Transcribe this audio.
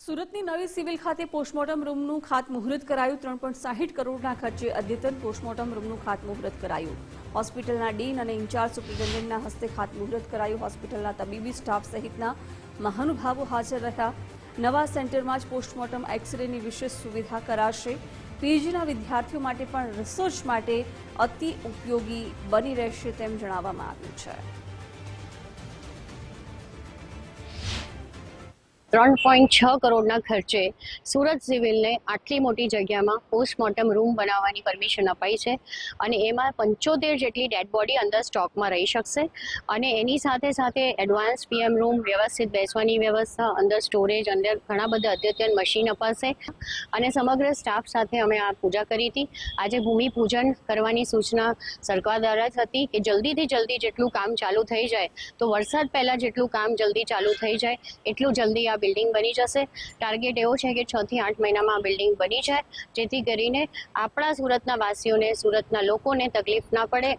સુરતની નવી સિવિલ ખાતે પોસ્ટમોર્ટમ રૂમનું ખાતમુહૂર્ત કરાયું। 3.60 કરોડના ખર્ચે અદ્યતન પોસ્ટમોર્ટમ રૂમનું ખાતમુહૂર્ત કરાયું। હોસ્પિટલના ડીન અને ઇન્ચાર્જ સુપ્રિન્ટેન્ડન્ટના હસ્તે ખાતમુહૂર્ત કરાયું। હોસ્પિટલના તબીબી સ્ટાફ સહિતના મહાનુભાવો હાજર રહ્યા। નવા સેન્ટરમાં જ પોસ્ટમોર્ટમ એક્સરેની વિશેષ સુવિધા કરાશે। પીજીના વિદ્યાર્થીઓ માટે પણ રિસર્ચ માટે અતિ ઉપયોગી બની રહેશે તેમ જણાવવામાં આવ્યું છે। 3.6 કરોડના ખર્ચે સુરત સિવિલને આટલી મોટી જગ્યામાં પોસ્ટમોર્ટમ રૂમ બનાવવાની પરમિશન અપાઈ છે અને એમાં 75 જેટલી ડેડ બોડી અંદર સ્ટોકમાં રહી શકશે અને એની સાથે સાથે એડવાન્સ પીએમ રૂમ, વ્યવસ્થિત બેસવાની વ્યવસ્થા, અંદર સ્ટોરેજ, અંદર ઘણા બધા અદ્યતન મશીન અપાશે અને સમગ્ર સ્ટાફ સાથે અમે આ પૂજા કરી હતી। આજે ભૂમિપૂજન કરવાની સૂચના સરકાર દ્વારા જ હતી કે જલ્દીથી જલ્દી જેટલું કામ ચાલુ થઈ જાય તો વરસાદ પહેલાં જેટલું કામ જલ્દી ચાલુ થઈ જાય એટલું જલ્દી આ બિલ્ડિંગ બની જશે। ટાર્ગેટ એવો છે કે 6 થી 8 મહિનામાં આ બિલ્ડિંગ બની જાય જેથી કરીને આપણા સુરતના વાસીઓને, સુરતના લોકોને તકલીફ ના પડે